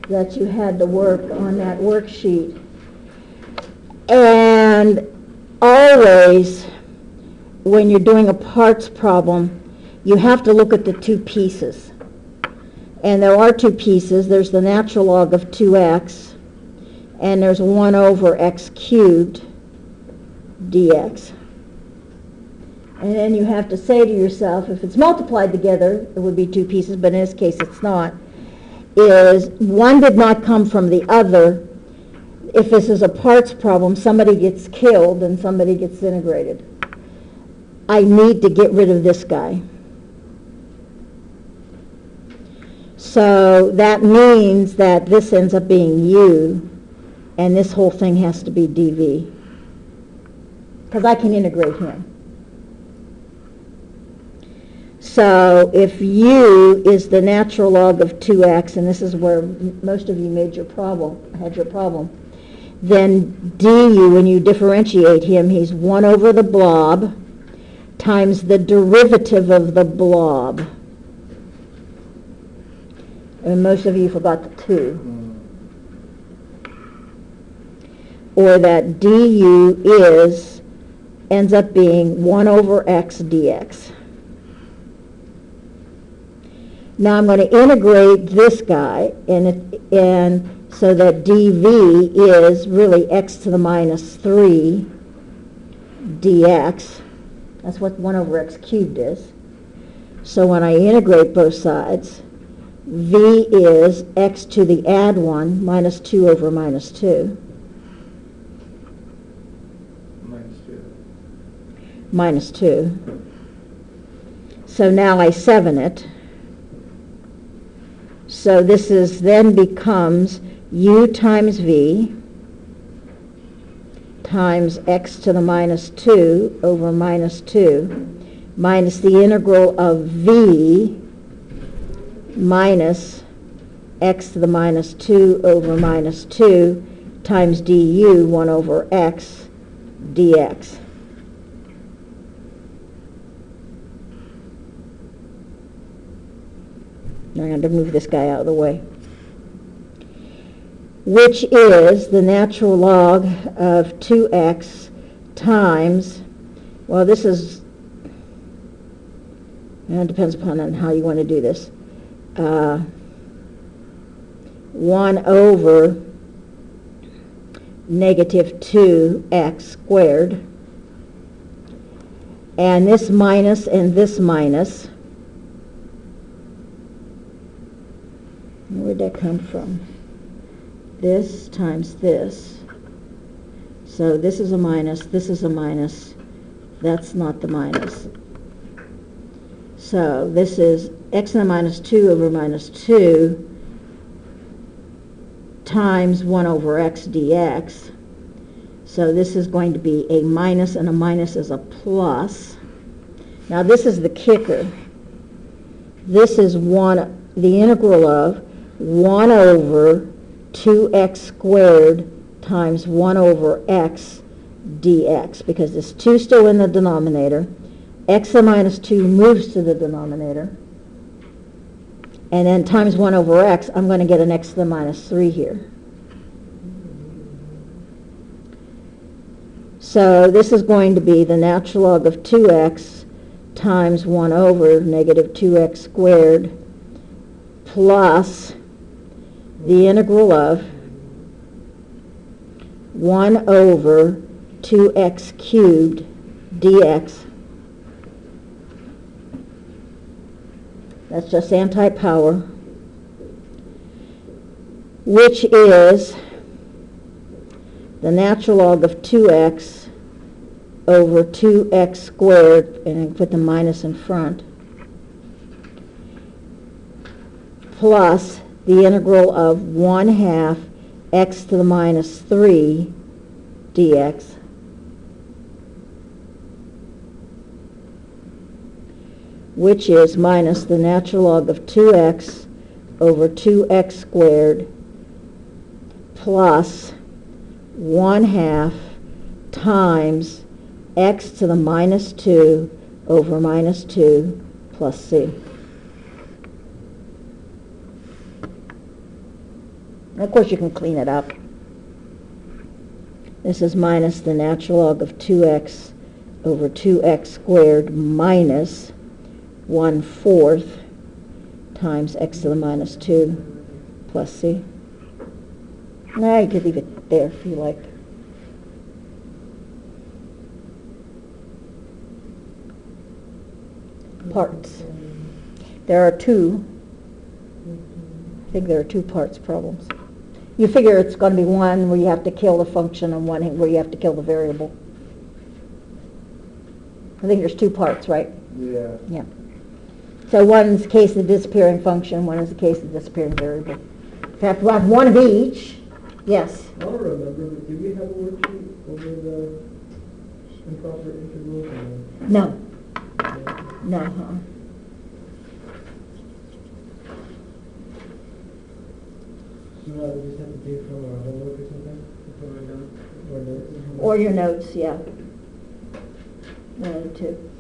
that you had to work on that worksheet. And always, when you're doing a parts problem, you have to look at the two pieces. And there are two pieces. There's the natural log of 2x, and there's 1 over x cubed dx. And then you have to say to yourself, if it's multiplied together, it would be two pieces, but in this case it's not, is one did not come from the other. If this is a parts problem, somebody gets killed and somebody gets integrated. I need to get rid of this guy. So that means that this ends up being u, and this whole thing has to be dv, because I can integrate him. So if u is the natural log of 2x, and this is where most of you had your problem, then du, when you differentiate him, he's 1 over the blob times the derivative of the blob. And most of you forgot the 2. Or that du ends up being 1 over x dx. Now I'm going to integrate this guy, and so that dv is really x to the minus 3 dx. That's what 1 over x cubed is. So when I integrate both sides, v is x to the add 1 minus 2 over minus 2. Minus 2. So now I 7 it. So this is then becomes u times v times x to the minus 2 over minus 2 minus the integral of v minus x to the minus 2 over minus 2 times du 1 over x dx. Now I'm going to move this guy out of the way. Which is the natural log of 2x times, well, this is, it depends upon how you want to do this, 1 over negative 2x squared, and this minus and this minus. Where'd that come from? This times this. So this is a minus, this is a minus, that's not the minus. So this is x to the minus 2 over minus 2 times 1 over x dx. So this is going to be a minus, and a minus is a plus. Now this is the kicker. This is the integral of 1 over 2x squared times 1 over x dx, because there's 2 still in the denominator. X to the minus 2 moves to the denominator. And then times 1 over x, I'm going to get an x to the minus 3 here. So this is going to be the natural log of 2x times 1 over negative 2x squared plus the integral of 1 over 2x cubed dx. That's just anti-power, which is the natural log of 2x over 2x squared, and I put the minus in front, plus the integral of 1/2 x to the minus 3 dx. Which is minus the natural log of 2x over 2x squared plus 1/2 times x to the minus 2 over minus 2 plus c. And of course, you can clean it up. This is minus the natural log of 2x over 2x squared minus 1/4 times x to the minus 2 plus c. Now you could leave it there if you like. Parts. There are two. I think there are two parts problems. You figure it's going to be one where you have to kill the function and one where you have to kill the variable. I think there's two parts, right? Yeah. Yeah. So one's the case of the disappearing function, one is the case of the disappearing variable. If you have to have one of each, yes. I don't remember, but did we have a worksheet over the improper integrals? No. No. So we just have to do from our homework or something? From our notes? Or notes? Or your notes, yeah. One of the two.